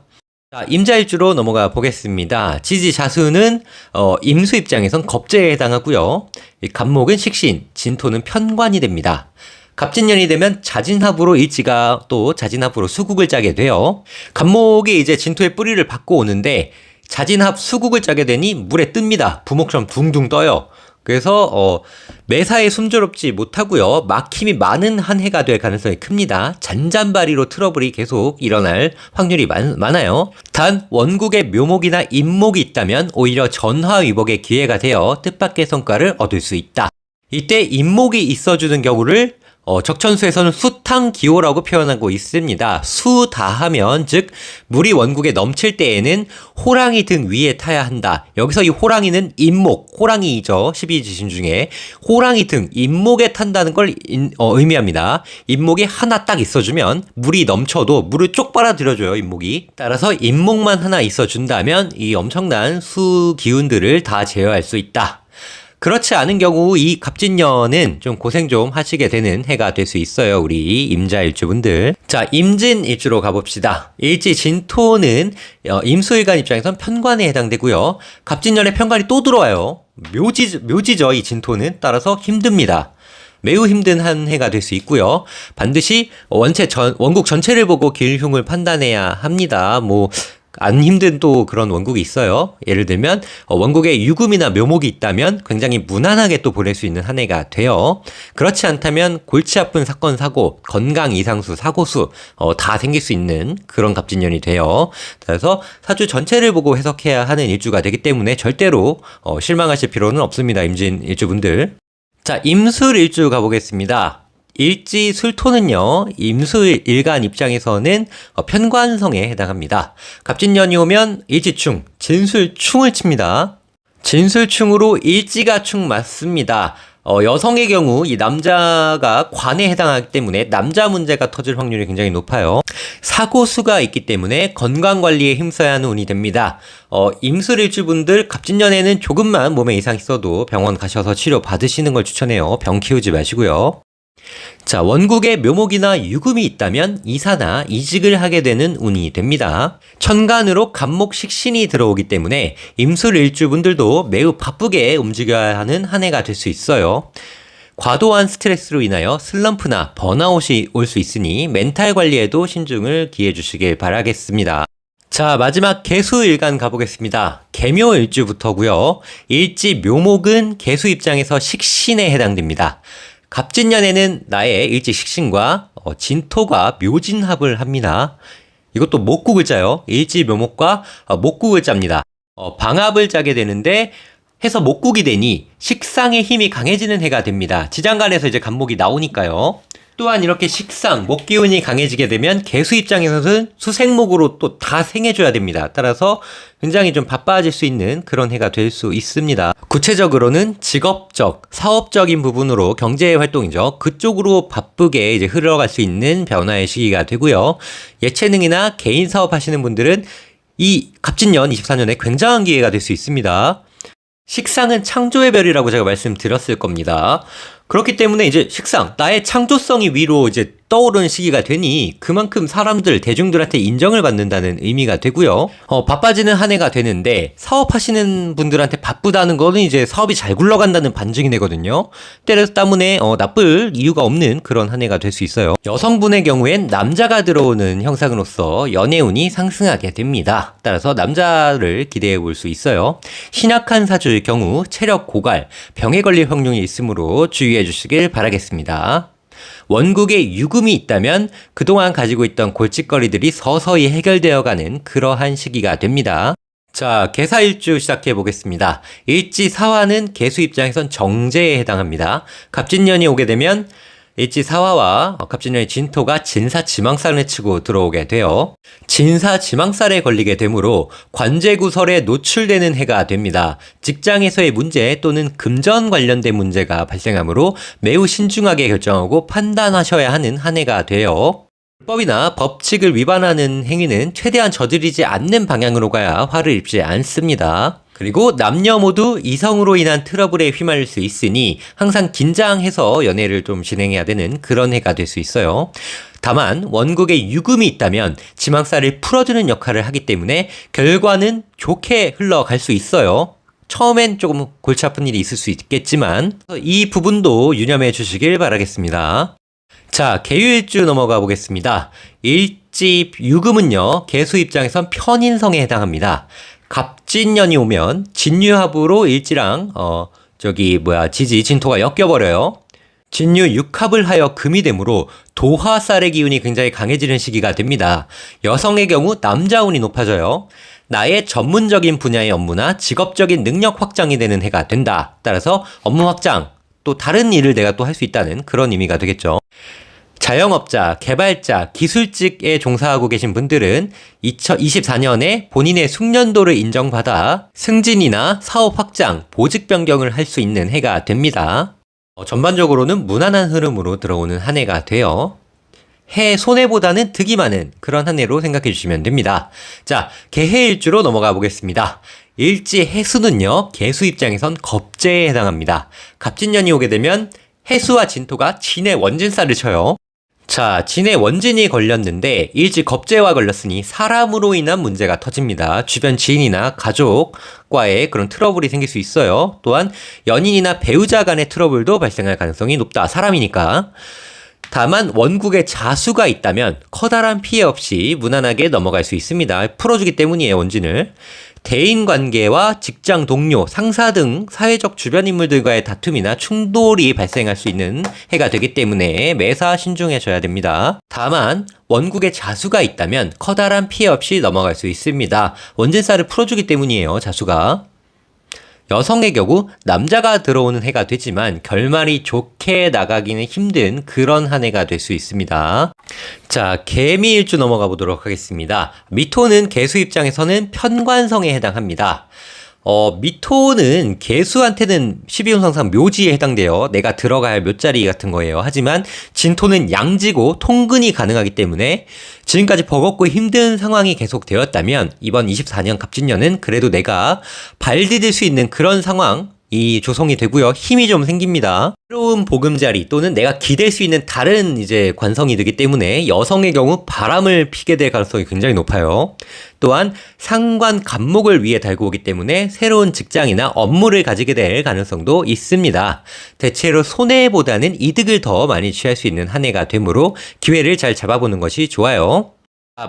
자, 임자일주로 넘어가 보겠습니다. 지지자수는 임수 입장에선 겁재에 해당하고요. 간목은 식신, 진토는 편관이 됩니다. 갑진년이 되면 자진합으로 일지가 또 자진합으로 수국을 짜게 돼요. 간목이 이제 진토의 뿌리를 받고 오는데 자진합 수국을 짜게 되니 물에 뜹니다. 부목처럼 둥둥 떠요. 그래서 매사에 숨조롭지 못하고요. 막힘이 많은 한 해가 될 가능성이 큽니다. 잔잔바리로 트러블이 계속 일어날 확률이 많아요. 단 원국에 묘목이나 임목이 있다면 오히려 전화위복의 기회가 되어 뜻밖의 성과를 얻을 수 있다. 이때 임목이 있어주는 경우를 적천수에서는 수탕기호라고 표현하고 있습니다. 수다하면 즉 물이 원국에 넘칠 때에는 호랑이 등 위에 타야 한다. 여기서 이 호랑이는 임목, 호랑이죠. 12지신 중에 호랑이 등 임목에 탄다는 걸 의미합니다. 임목이 하나 딱 있어주면 물이 넘쳐도 물을 쪽 빨아들여줘요. 임목이. 따라서 임목만 하나 있어준다면 이 엄청난 수 기운들을 다 제어할 수 있다. 그렇지 않은 경우 이 갑진년은 좀 고생 좀 하시게 되는 해가 될 수 있어요. 우리 임자일주분들. 자, 임진일주로 가봅시다. 일지 진토는 임수일간 입장에선 편관에 해당되고요. 갑진년에 편관이 또 들어와요. 묘지죠. 이 진토는. 따라서 힘듭니다. 매우 힘든 한 해가 될 수 있고요. 반드시 원국 전체를 보고 길흉을 판단해야 합니다. 안 힘든 또 그런 원국이 있어요. 예를 들면 원국에 유금이나 묘목이 있다면 굉장히 무난하게 또 보낼 수 있는 한 해가 돼요. 그렇지 않다면 골치 아픈 사건 사고, 건강 이상수, 사고수 다 생길 수 있는 그런 갑진년이 돼요. 그래서 사주 전체를 보고 해석해야 하는 일주가 되기 때문에 절대로 실망하실 필요는 없습니다. 임진 일주분들. 자, 임술 일주 가보겠습니다. 일지 술토는요, 임수일간 입장에서는 편관성에 해당합니다. 갑진년이 오면 일지충, 진술충을 칩니다. 진술충으로 일지가 충 맞습니다. 여성의 경우 이 남자가 관에 해당하기 때문에 남자 문제가 터질 확률이 굉장히 높아요. 사고수가 있기 때문에 건강관리에 힘써야 하는 운이 됩니다. 임술일주분들 갑진년에는 조금만 몸에 이상 있어도 병원 가셔서 치료 받으시는 걸 추천해요. 병 키우지 마시고요. 자, 원국에 묘목이나 유금이 있다면 이사나 이직을 하게 되는 운이 됩니다. 천간으로 간목 식신이 들어오기 때문에 임술 일주분들도 매우 바쁘게 움직여야 하는 한 해가 될 수 있어요. 과도한 스트레스로 인하여 슬럼프나 번아웃이 올 수 있으니 멘탈 관리에도 신중을 기해 주시길 바라겠습니다. 자, 마지막 개수일간 가보겠습니다. 개묘일주부터고요. 일지 묘목은 개수 입장에서 식신에 해당됩니다. 갑진년에는 나의 일지 식신과 진토가 묘진합을 합니다. 이것도 목국을 짜요. 일지 묘목과 목국을 짭니다. 방합을 짜게 되는데 해서 목국이 되니 식상의 힘이 강해지는 해가 됩니다. 지장간에서 이제 간목이 나오니까요. 또한 이렇게 식상, 목기운이 강해지게 되면 개수 입장에서는 수생목으로 또 다 생해줘야 됩니다. 따라서 굉장히 좀 바빠질 수 있는 그런 해가 될 수 있습니다. 구체적으로는 직업적, 사업적인 부분으로 경제 활동이죠. 그쪽으로 바쁘게 이제 흘러갈 수 있는 변화의 시기가 되고요. 예체능이나 개인 사업 하시는 분들은 이 갑진년 24년에 굉장한 기회가 될 수 있습니다. 식상은 창조의 별이라고 제가 말씀드렸을 겁니다. 그렇기 때문에 이제 식상, 나의 창조성이 위로 이제 떠오르는 시기가 되니 그만큼 사람들, 대중들한테 인정을 받는다는 의미가 되고요. 바빠지는 한 해가 되는데 사업하시는 분들한테 바쁘다는 거는 이제 사업이 잘 굴러간다는 반증이 되거든요. 때문에 나쁠 이유가 없는 그런 한 해가 될 수 있어요. 여성분의 경우엔 남자가 들어오는 형상으로서 연애운이 상승하게 됩니다. 따라서 남자를 기대해 볼 수 있어요. 신약한 사주의 경우 체력 고갈, 병에 걸릴 확률이 있으므로 주의해 주시길 바라겠습니다. 원국에 유금이 있다면 그동안 가지고 있던 골칫거리들이 서서히 해결되어가는 그러한 시기가 됩니다. 자, 개사일주 시작해 보겠습니다. 일지사화는 개수 입장에선 정제에 해당합니다. 갑진년이 오게 되면 일지사화와 갑진년의 진토가 진사지망살을 치고 들어오게 돼요. 진사지망살에 걸리게 되므로 관제구설에 노출되는 해가 됩니다. 직장에서의 문제 또는 금전 관련된 문제가 발생하므로 매우 신중하게 결정하고 판단하셔야 하는 한 해가 돼요. 불법이나 법칙을 위반하는 행위는 최대한 저지르지 않는 방향으로 가야 화를 입지 않습니다. 그리고 남녀 모두 이성으로 인한 트러블에 휘말릴 수 있으니 항상 긴장해서 연애를 좀 진행해야 되는 그런 해가 될 수 있어요. 다만 원국에 유금이 있다면 지망살을 풀어주는 역할을 하기 때문에 결과는 좋게 흘러갈 수 있어요. 처음엔 조금 골치 아픈 일이 있을 수 있겠지만 이 부분도 유념해 주시길 바라겠습니다. 자, 개유일주 넘어가 보겠습니다. 일지 유금은요, 개수 입장에선 편인성에 해당합니다. 갑진년이 오면 진유합으로 일지랑 지지 진토가 엮여버려요. 진유 육합을 하여 금이 되므로 도화살의 기운이 굉장히 강해지는 시기가 됩니다. 여성의 경우 남자운이 높아져요. 나의 전문적인 분야의 업무나 직업적인 능력 확장이 되는 해가 된다. 따라서 업무 확장, 또 다른 일을 내가 또 할 수 있다는 그런 의미가 되겠죠. 자영업자, 개발자, 기술직에 종사하고 계신 분들은 2024년에 본인의 숙련도를 인정받아 승진이나 사업 확장, 보직 변경을 할 수 있는 해가 됩니다. 전반적으로는 무난한 흐름으로 들어오는 한 해가 돼요. 해 손해보다는 득이 많은 그런 한 해로 생각해 주시면 됩니다. 자, 개해일주로 넘어가 보겠습니다. 일지 해수는요, 개수 입장에선 겁재에 해당합니다. 갑진년이 오게 되면 해수와 진토가 진의 원진살을 쳐요. 자, 진의 원진이 걸렸는데 일지 겁재와 걸렸으니 사람으로 인한 문제가 터집니다. 주변 지인이나 가족과의 그런 트러블이 생길 수 있어요. 또한 연인이나 배우자 간의 트러블도 발생할 가능성이 높다. 사람이니까. 다만 원국에 자수가 있다면 커다란 피해 없이 무난하게 넘어갈 수 있습니다. 풀어주기 때문이에요, 원진을. 대인관계와 직장 동료, 상사 등 사회적 주변 인물들과의 다툼이나 충돌이 발생할 수 있는 해가 되기 때문에 매사 신중해져야 됩니다. 다만 원국에 자수가 있다면 커다란 피해 없이 넘어갈 수 있습니다. 원진살을 풀어주기 때문이에요, 자수가. 여성의 경우 남자가 들어오는 해가 되지만 결말이 좋게 나가기는 힘든 그런 한 해가 될 수 있습니다. 자, 개미일주 넘어가 보도록 하겠습니다. 미토는 개수 입장에서는 편관성에 해당합니다. 미토는 개수한테는 12운상상 묘지에 해당돼요. 내가 들어가야 할 묘자리 같은 거예요. 하지만 진토는 양지고 통근이 가능하기 때문에 지금까지 버겁고 힘든 상황이 계속되었다면 이번 24년 갑진년은 그래도 내가 발 디딜 수 있는 그런 상황이 조성이 되고요. 힘이 좀 생깁니다. 새로운 보금자리 또는 내가 기댈 수 있는 다른 이제 관성이 되기 때문에 여성의 경우 바람을 피게 될 가능성이 굉장히 높아요. 또한 상관 간목을 위해 달고 오기 때문에 새로운 직장이나 업무를 가지게 될 가능성도 있습니다. 대체로 손해보다는 이득을 더 많이 취할 수 있는 한 해가 되므로 기회를 잘 잡아보는 것이 좋아요.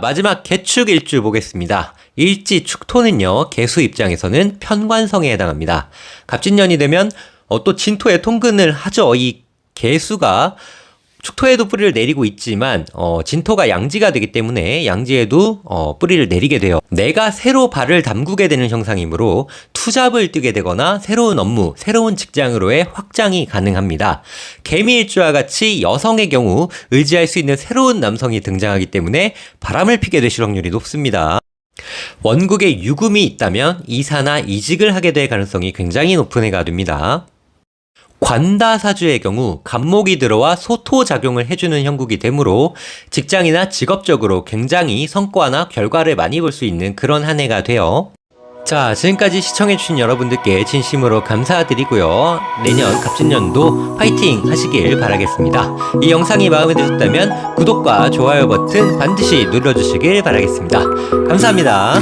마지막 개축일주 보겠습니다. 일지 축토는요, 개수 입장에서는 편관성에 해당합니다. 갑진년이 되면 또 진토에 통근을 하죠. 이 개수가 축토에도 뿌리를 내리고 있지만 진토가 양지가 되기 때문에 양지에도 뿌리를 내리게 돼요. 내가 새로 발을 담그게 되는 형상이므로 투잡을 뛰게 되거나 새로운 업무, 새로운 직장으로의 확장이 가능합니다. 개미일주와 같이 여성의 경우 의지할 수 있는 새로운 남성이 등장하기 때문에 바람을 피게 되실 확률이 높습니다. 원국에 유금이 있다면 이사나 이직을 하게 될 가능성이 굉장히 높은 해가 됩니다. 관다사주의 경우 간목이 들어와 소토작용을 해주는 형국이 되므로 직장이나 직업적으로 굉장히 성과나 결과를 많이 볼 수 있는 그런 한 해가 돼요. 자, 지금까지 시청해주신 여러분들께 진심으로 감사드리고요. 내년 갑진년도 파이팅 하시길 바라겠습니다. 이 영상이 마음에 드셨다면 구독과 좋아요 버튼 반드시 눌러주시길 바라겠습니다. 감사합니다.